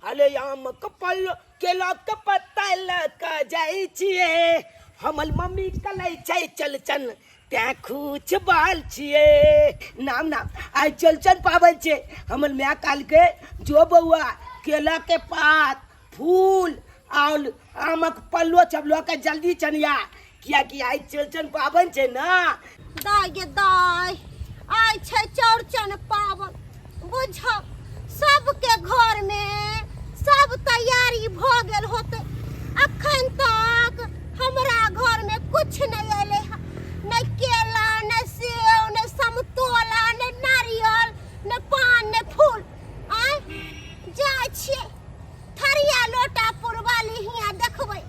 अरे आम कपल केला के पत्ता लका जाइ छिए हमर मम्मी कलै छै चलचन त्या खूच बाल छिए नाम नाम आई चलचन पावन छे हमर माँ काल के जो बउआ केला के पात फूल और आमक पल्लो चबलो के जल्दी चनिया किया कि आई चलचन पावन छे ना दाय गे दाय आई छै चौरचन पावन बुझ सबके घर में सब तैयारी भ गेल होते अखन तक हमरा घर में कुछ नहीं आले न केला न सेव न समतोला न नारियल न पान न फूल आय जाय छिए थरिया लोटा पुरवाली हिया देखबै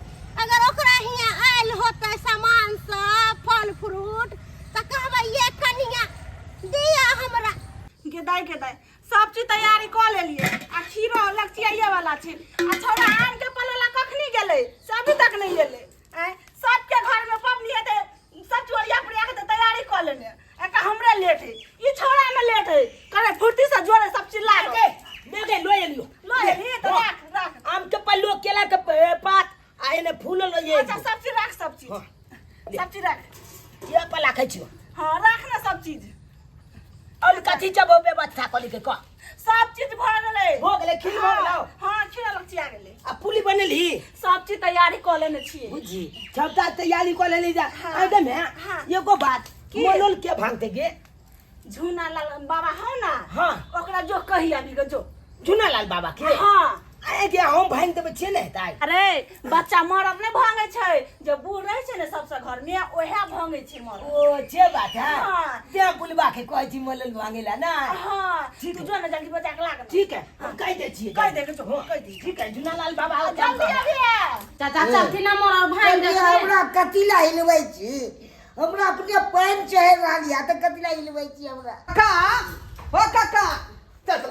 अगर ओकरा हिया आयल होते सामान सब फल फ्रूट त कहबै ये कनिया दिया हमरा गेदाय सब चीज तैयारी क लेलिए आ खीरो लगचियाइए वाला छै आ छोरा आन के पलोला कखनी गेलै से अभी तक नहीं गेलै सबके घर में पबनी हेतै सब चोरिया पुरिया के तैयारी क लेने एका हमरे लेट है ई छोरा में लेट है करे फुर्ती से जोरे सब चीज ला के देखे लो एलियो लो ये तो रख आम के पल्लो केला के पात आ एने फूल लो ये अच्छा सब चीज रख सब चीज रख ये पला खाइ छियो हां रख ना सब चीज और कथी चबो व्यवस्था कली के क सब चीज भ गेलै खीर भ गेलौ हां खीर लगचिया गेलै आ पुली बनली सब चीज तैयारी क लेने छिए बुझी सबटा तैयारी कर लेली जा एकदम है एगो बात मोलोल के भांगते गे झूना लाल बाबा हो ना हां ओकरा जो कही अभी के जो झूना लाल बाबा के हां आए के हम भांग देबे छे ने ताई अरे बच्चा मरद ने भांगे छै जब बूढ़ रहे छै ने सबसे घर में ओहे भांगे छै मरद ओ जे बात है हां ते बुलवा के कहै छी मोलोल भांगेला ना हां तू जो ना जल्दी बजा के लाग ठीक है हम कह दे छी कह दे के जो कह दी ठीक है झूना लाल बाबा जल्दी अभी चाचा चलती ना मोर भांग दे हमरा कतिला हिलबै छी हमरा अपने पैन चढ़ रहलिया त कतिला हिलबै छी हमरा काका चल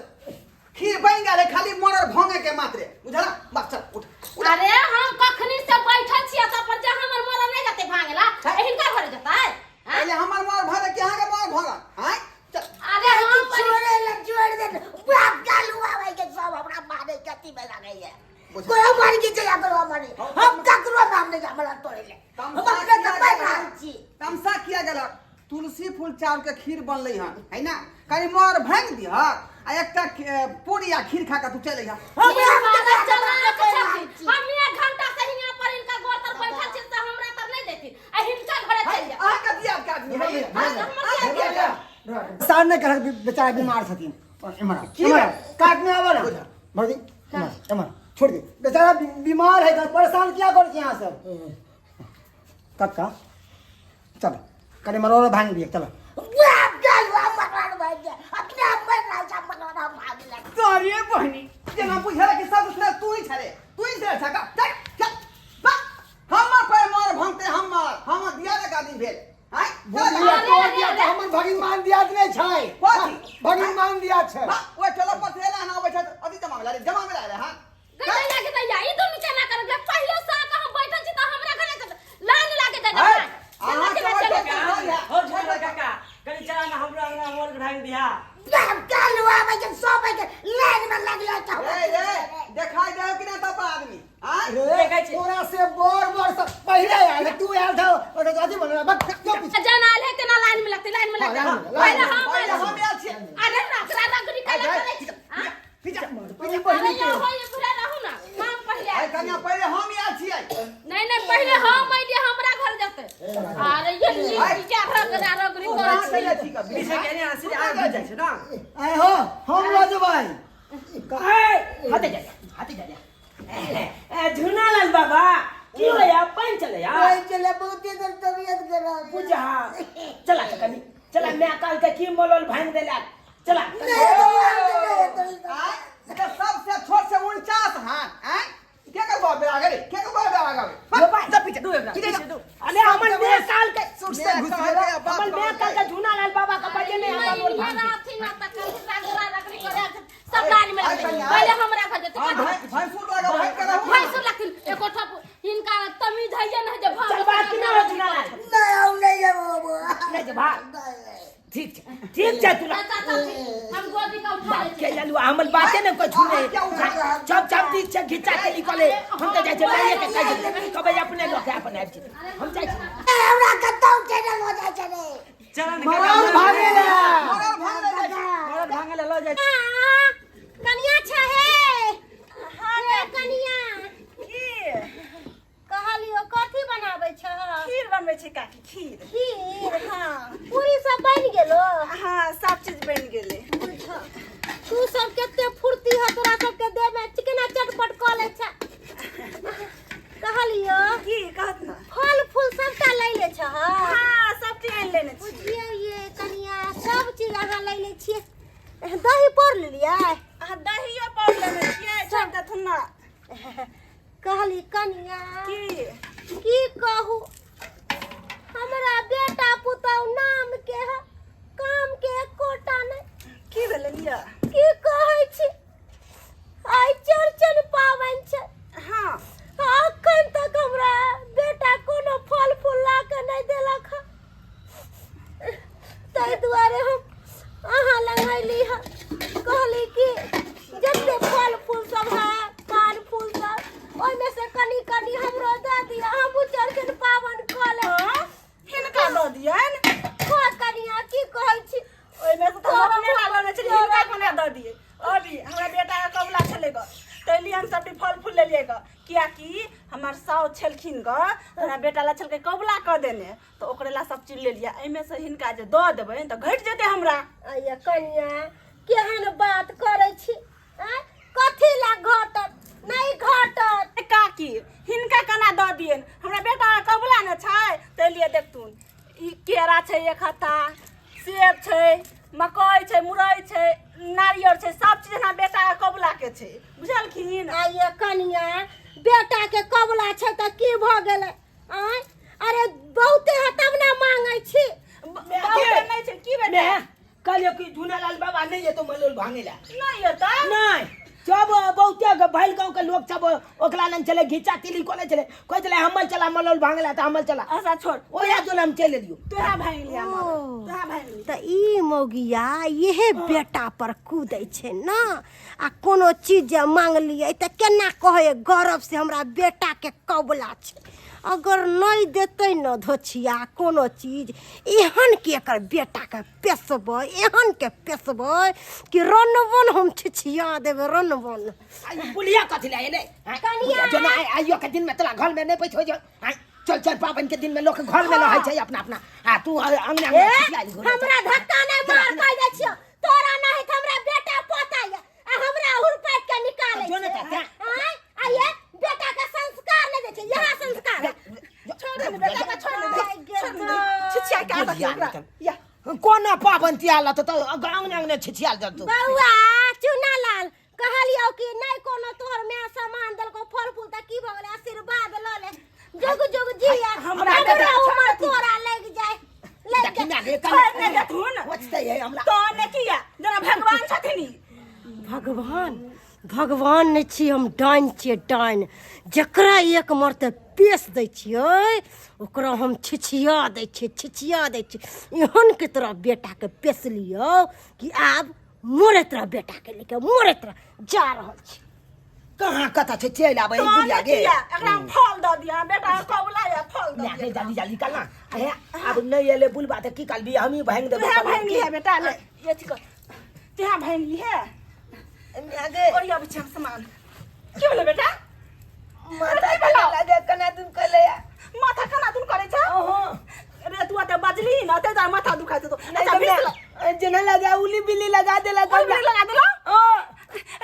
खीर बन गेले खाली मोरर भोंगे के मात्रे बुझला बच्चा उठ अरे हम कखनी से बैठल छियै त पर जे हमर मोर नहीं जते भांगेला हिनका घर जतै पहले हमर मोर भरे के के मोर भोगा हैं अरे हम छोड़ दे बाप गालुआ भाई के सब हमरा मारे कति में लागै है कोई मार के चला करो मारे हम ककरो नाम नहीं हमरा तोड़े ले हम अपने दबाई रहल छी तमसा किया गेला तुलसी फूल चावल के खीर बनलै हन है ना कनी मोर भांग दिह आ एकटा पूरी आ खीर खा के तू चले जा हम एक घंटा से हिया पर इनका घर तर बैठल छी त हमरा तर नहीं देती आ हिनका घरे चल जा आ के दिया का सामने कर बेचारा बीमार छथिन इमरा काट में आवा ना भरदी इमरा छोड़ दे बेचारा बीमार है परेशान क्या कर यहां सब काका चल कने मरोड़ भांग दिए चलो बाप गालुआ मरवाड़ भाई अपने आप में राजा मरवाड़ भाग ले तोरे बहनी जेना बुझला कि सब उसने तू ही छरे छका चल बा हमर पे मोर भंगते हम दिया रे गादी भेल हैं हमर भगवान दिया नहीं छै भगवान दिया छै ओए चलो पथेला ना बैठा अभी जमा में ला हां गदैया के दैया ई दुनु चना कर ले पहले सा का हम बैठल छी त हमरा घरे लाइन लागे दे हो छोड़ काका कनी चला ना हमरा मोर भांग दिया बाप गालुआ भाई के सब के लाइन में लगले छ रे देखाई दे कि ना तब आदमी हां देखै छी तोरा से बोर सब पहले आयल तू आयल था और जाती बोल बक जो पीछे जना ले के ना लाइन में लगते पहले हम आयल छी अरे नखरा रगड़ी कला करे छी पीछा अरे ये हो ये पूरा रहू ना हम पहले आई कन्या पहले हम आयल छी नहीं पहले हम आइए हमरा घर जते अरे ये क्या रगड़ी करे छी पीछे के ने आसी आगे जाय छै ना आए हो हम राजू भाई हाथे जा ए झूना लाल बाबा की होया पानी चले यार कोई चले बहुत देर तबीयत खराब पूजा चला कनी चला मैं काल के की मोलोल भांग देला चला सबसे छोट से 49 हां हैं क्या करबो आगे रे क्या करबो आगे जा पीछे अरे हमन बे काल के से घुस गए हमन बे काल के झूना लाल बाबा का बजे में आता मोल भांग राथी ना तक रगड़ी करे सब लाइन में पहले हमरा घर जते भैंसुर लगा भाई करा भाई सुन लखिन एको ठप इनका तमीज है ना जे चल बात की ना हो झूना लाल नहीं है बाबू नहीं जे भाग ठीक छै तू हम गोदी का उठा ले के ललू हमल बाते ने को छूने बीच से घिचा के निकले हम तो जाय छै लाइए के कह कबे अपने लोग के अपन आबि छै हम जाय छी हमरा कतौ चैनल हो जाय छै रे चल मरल भागे ले लो जाय कनिया छहे हाँ कनिया की कहलियो कथी बनाबै छ खीर बनबै छै काकी खीर खीर हाँ पूरी सब बन गेलो हाँ सब चीज बन गेलै तू सब केते फुर्ती है तोरा सबके देह में चिकना चटपट क ले छ कहलियो की कहत ना फल फूल सबटा ले ले छ हाँ सब चीज आनि लेने छी बुझियो ये कनिया सब चीज अहाँ ले ले छियै दही पौर लेलियै अहाँ दहियो पौर लेने छियै सबटा थुन्ना कहली कनिया की कहू हमरा बेटा पुतौ नाम के है काम के एकोटा नहीं की भेलै लिया की कहै छी आइ चौरचन पाबनि छै हाँ अखन तक हमरा बेटा कोनो फल फूल ला के नहीं देलक है ताहि दुआरे हम अहाँ लग अयली है कहली कि जते फल फूल सब है पान फूल सब ओइमे से कनी कनी हमरो दऽ दिअ हम चौरचन पाबनि कऽ लेब हिनका दऽ दियनि खा कनिया की कहै छी ओहिमे से तो अपने लागल छै हिनका कोना दऽ दियै अभी हमरा बेटा के कबुला छलै ग तैली हम सब फल फूल लेलियै ग कियाकि हमर साउ छलखिन ग हमरा बेटा ला छलकै कबुला कऽ देने तो ओकरे ला सब चीज लेलियै एहिमे से हिनका जे दऽ देबै तऽ घटि जेतै हमरा आइया कनिया केहन बात करै छी कथी ला घटत नहीं घटत काकी हिनका केना दऽ दियनि हमरा बेटा के कबुला ने छै तैलिए देखथुन ई केरा छै एक हत्ता सेब छै मकई छै मुरई छै नारियल छै सब चीज हमरा बेटा के कबुला के छै बुझलखिन आइया कनिया बेटा के कबुला छै त की भ गेलै आय अरे बहुते है तब ना मांगै छी बहुते नहीं छै की बेटा कहलियो कि झूनालाल बाबा नहीं ये तो मलोल भांगे ला नहीं होता नहीं सब बहुते भैल गांव के लोग सब ओकला लंग चले घिचा तिली कोले चले कोई चले हमल चला मलोल भांगला त हमल चला ऐसा छोड़ ओया जो हम चले दियो तोरा भांग लिया तोरा भांग लिया त ई मौगिया इहे बेटा पर कूदै छै ना आ कोनो चीज जे मांगलियै त केना कहै गौरव से हमरा बेटा के कबुला छै अगर नहीं देते न धोछिया कोनो चीज एहन के एकर बेटा के पेसबै एहन के पेसबै कि रनवन हम छिछिया देबै रनवन बुलिया कथि ला एले कनिया। जो ना आइयो के दिन में तोरा घर में नहीं पैछ हो जो चल चल पाबन के दिन में लोग घर में रहै छै अपना अपना आ तू अंगना में छिला ली हमरा धक्का नहीं मार कह दै छियो तोरा नहीं त हमरा बेटा पोता या आ हमरा हुरपाट के निकाले जो ना छै आइए बेटा के संस्कार नहीं दे छै यहां संस्कार छोड़ दे बेटा का छोड़ दे छिछिया के आदत या कोना पाबन तियाल त अंगना अंगना छिछियाल द तू बउआ चुनालाल कहलियो कि नहीं कोनो तोहर में सामान देलको फल फूल त की भ गेलै आशीर्वाद ल ले जुग जुग जिया हमरा उमर तोरा लग जाए लग देखिना जाए रे छोड़ दे देथुन वचते है हमरा तो ने किया जना भगवान छथिन भगवान भगवान नहीं छी हम डाइन छियै डाइन जकरा एक मरते पेश दै छियै ओकरा हम छिछिया दै छियै एहन के तोरा बेटा के पेश लियो कि आब मोरे तोरा बेटा के लेके मोरे तोरा जा रहल छी कहां कथा छै चल आबै तो बुलिया ने गे किया एकरा फल दऽ दिया बेटा के कबुला या फल दऽ ले दिया जल्दी जल्दी करना अब नहीं एले बुलबा त की करबी हम ही भांग देबो तुहा भांग लिया बेटा ले ये ठीक तुहा भांग लिया आगे और ये बच्चा सामान की बोले बेटा माथा लगे कना तुम कले माथा कना तुम करे छ ओहो रे तू आते बजली न ते तार माथा दुखाय तो अच्छा नहीं जना लगा उली बिल्ली लगा देला कोई भी लगा देलो ओ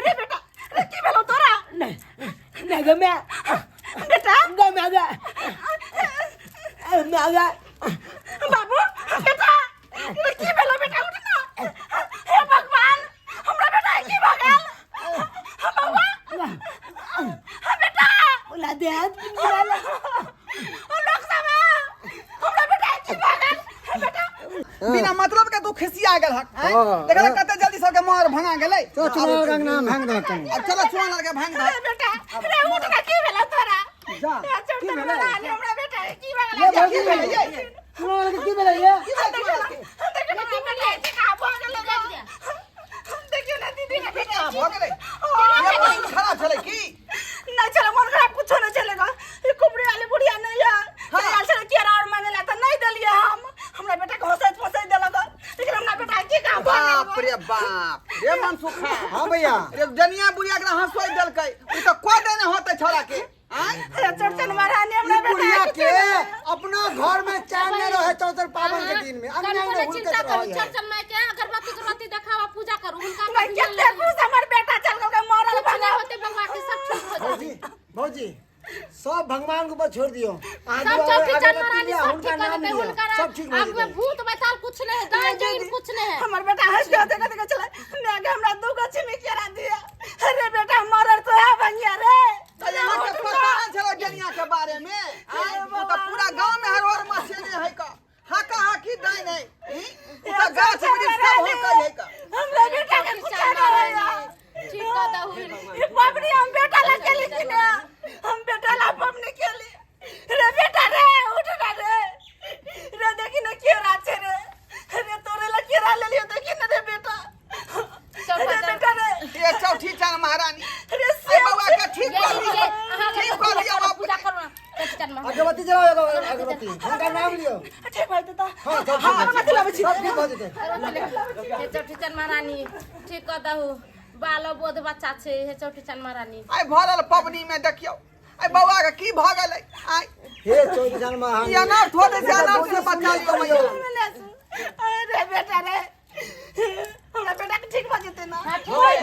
रे बेटा रे की भेलो तोरा नहीं नहीं गे मैं बेटा गे मैं गे बाबू बेटा रे की भेलो बेटा उठ ना हे भगवान हमरा बेटा की भगल बाबा बेटा बोला दे हाथ निकाला लोग सब हमरा बेटा की भगल बेटा बिना मतलब के तू खिसिया गेल हक देखला कते जल्दी सबके मार भंगा गेलै तो चुनाव का नाम भांग दो तनी अब चलो चुनाव लगे भांग दे बेटा रे उठ ना की भेलो तोरा जा की भेलो हमरा बेटा की भगल ये भौजी चुनाव के की भेलै ये खराब छलै की बाप रे मनसुखा हाँ भैया रे जनिया बुढ़िया के हंसोई देलकै उ त को देने होतै छोरा के अरे चौरचन महारानी हमरा बुढ़िया बेटा के अपना घर में चैन न रहे चौतर पावन के दिन में अंगना में हुलकत रहे चर्चन में के अगरबत्ती अगरबत्ती देखावा पूजा करू हुनका मैं केते खुश हमर बेटा चल के मरल बना होते बउआ के सब ठीक हो भौजी भौजी सब भगवान के ऊपर छोड़ दियो आज सब चौकी चल महारानी सब उनका ठीक नाम करते लिया हुनका सब ठीक हो अब में भूत बैताल कुछ नहीं है दाई जईन कुछ नहीं है हमर बेटा हंस के होते कहते चला ने के हमरा दू गो छिमी केरा दिया अरे बेटा मरल तो है भंगिया रे त यहाँ के पता न छलो जनिया के बारे में उ त पूरा गांव में हर और मसेने है का हाका हाकी दाई नहीं उ त गाछ में सब हो कई है का हमरा बेटा के कुछ ना होया ठीक कर दहु ये पबनी हम बेटा ला के ली ना हम बेटा ला पबनी के ली रे बेटा रे उठ ना रे देखी ना केरा छे रे तोरे ला केरा ले लियो देखी ना रे बेटा रे बेटा रे ये चौठी चान महारानी रे ए बउआ के ठीक कर दियो ठीक कर दियो बाबू पूजा करू चर्चन में अगरबत्ती जलाओ अगरबत्ती उनका नाम लियो ठीक भाई तो हां सब ठीक हो जेते हे चौठीचन महारानी ठीक कर दहु बालो बोध बच्चा छे हे चौठीचन महारानी आई भरल पबनी में देखियो आई बउआ के की भ गेलै आई हे चौधरी जान महान ये अनाथ होते से अनाथ से बचा लियो मैया अरे बेटा रे हमरा बेटा के ठीक भ जेते ना हां ठीक है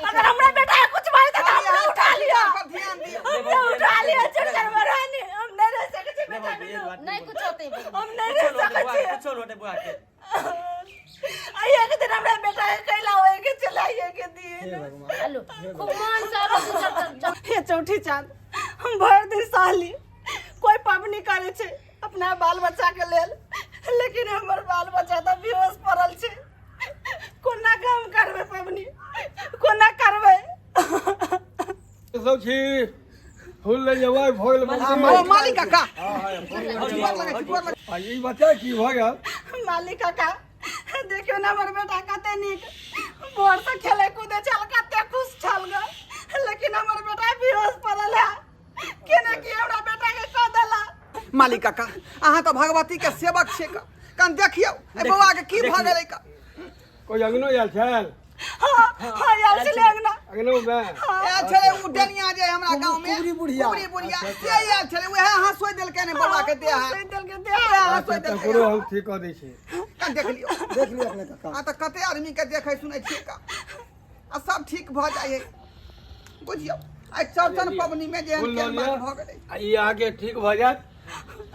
अगर हमरा बेटा के कुछ भाई तो हमने उठा लिया पर ध्यान दियो हमने उठा लिया चढ़ महारानी हम नहीं रह सके छे बेटा बिना नहीं कुछ होते हम नहीं रह सके छे कुछ लोटे बुआ के आइए के दिन हमरा बेटा के कैला होए के चलाइए के दिए हेलो खूब मन से चर्चन हे चौठी चांद हम भर दिन सहली कोई पबनी करे छे अपना बाल बच्चा के लेल लेकिन हमर बाल बच्चा तो बेहोश पड़ल छे कोना काम करबे पबनी कोना करबे सब छी फूल ले जवाय भोल ओ मालिक का आ ई बच्चा की भ गेल मालिक काका देखियो ना हमर बेटा कते नीक बोर से खेले कूदे चल कते खुश छल ग लेकिन हमर बेटा बेहोश पड़ल है केना की हमरा बेटा के क देला मालिक का अहाँ तो भगवती के सेवक छे का कन देखियो ए बउआ के की भ गेलै का कोई अंगनो आयल छल हां यार चले अंगना अंगनो में ए छले उ डनिया जे हमरा गांव में कुबरी बुढ़िया से यार छले वह हंसोई देल के ने बउआ के देह है दिल के दे हंसोई देल करो हम ठीक कर दै छी कन देख लियो देख लियो अपने काका आ त कते आदमी के देखे सुनै छियै का आ सब ठीक भ जाय है बुझियो आ चौरचन पबनी में जे फूल के लो लिया भ गेलै आ ई आगे ठीक भ जात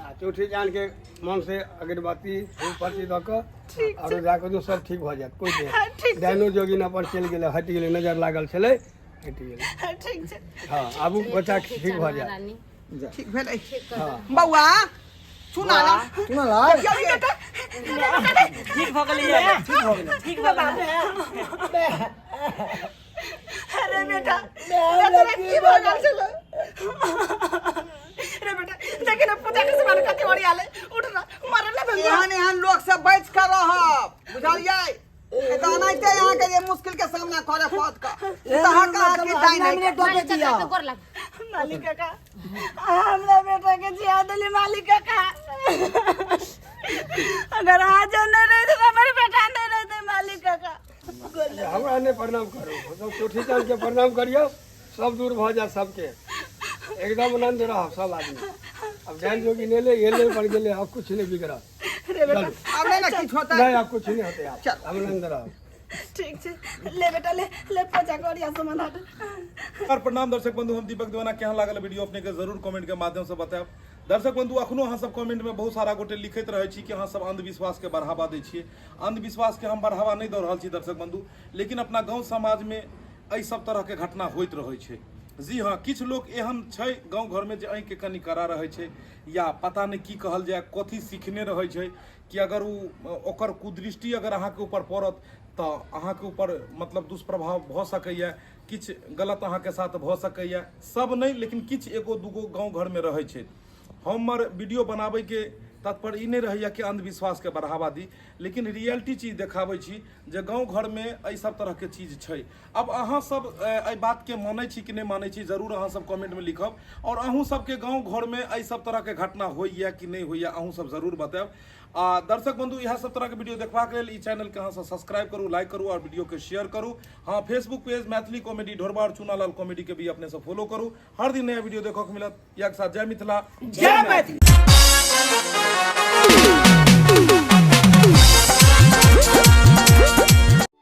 आ चौठी जान के मन से अगरबत्ती फूल पत्ती द के और जाके जो सब ठीक भ जात कोई ठीक दे डायनो जोगिन अपन चल गेले हट गेले नजर लागल छले हट गेले ठीक छे हां आबू बच्चा ठीक भ जात महारानी ठीक भेलै हां बउआ सुना ना सुना ला ठीक भ गेलै ठीक हो गेलै ठीक भ गेलै अरे बेटा बेटा की भगल चलो रे बेटा देखि ना पूजा के समान कते ओरी आले उठ ना मरल ना भगवान एहन एहन लोग से बच कर रहब बुझलियै त अनाइते यहाँ के ये मुश्किल के सामना करे पद का तहा का के दाई नहीं टोपे दिया तो कर लग मालिक काका हमरा बेटा के जिया दिली मालिक काका अगर आज नहीं रहे तो हमारे बेटा नहीं रहते मालिक काका हमरा ने प्रणाम करो सब चौठी जान के प्रणाम करियो सब दूर भ जा सबके एकदम आनंद रहो सब आदमी अब ध्यान जोगी ने ले ये ले पड़ गेले अब कुछ नहीं बिगड़ा रे बेटा अब नहीं ना कुछ होता नहीं है आप कुछ नहीं होते आप चल। अब आनंद रहो ठीक छे ले बेटा ले पूजा करिया सामान हट नमस्कार प्रणाम दर्शक बंधु हम दीपक दीवाना केहन लागल वीडियो अपने के जरूर कमेंट के माध्यम से बताएब दर्शक बंधु अखनो अहाँ सब कमेंट में बहुत सारा गोटे लिखैत रहे छी कि अहाँ सब अंधविश्वास के बढ़ावा दै छियै अंधविश्वास के हम बढ़ावा नहीं दऽ रहल छी दर्शक बंधु लेकिन अपना गांव समाज में एहि सब तरह के घटना होइत रहै छै जी हाँ किछु लोग एहन छै गांव घर में जे आँखि के कनि कड़ा रहै छै या पता नहीं की कहल जाय कथी सीखने रहै छै कि अगर ओकर कुदृष्टि अगर अहाँ के ऊपर पड़त तो अहाँ के ऊपर मतलब दुष्प्रभाव भ सकैया किछु गलत अहाँ के साथ भ सकैया सब नहीं लेकिन किछु एगो दूगो गांव घर में रहै छै हमर वीडियो बनाबै के तात्पर्य ई नहीं रहैया कि अंधविश्वास के बढ़ावा दी, लेकिन रियलिटी चीज देखाबै छी जे गांव घर में एहि सब तरह के चीज छै। अब अहाँ सब एहि बात के मानै छी कि नहीं मानै छी, जरूर अहाँ सब कमेंट में लिखब। और अहूँ सबके गांव घर में एहि सब तरह के घटना होइया कि नहीं होइया, अहूँ सब जरूर बतायब। आ दर्शक बंधु, यह सब तरह के वीडियो देखबाक लेल ई चैनल के अहाँ सब सब्सक्राइब करू, लाइक करू और वीडियो के शेयर करू। हाँ, फेसबुक पेज मैथिली कॉमेडी ढोरबा और चुनालाल कॉमेडी के भी अपने से फॉलो करू। हर दिन नया वीडियो देखो के मिलत। या के साथ जय मिथिला, जय मैथिली।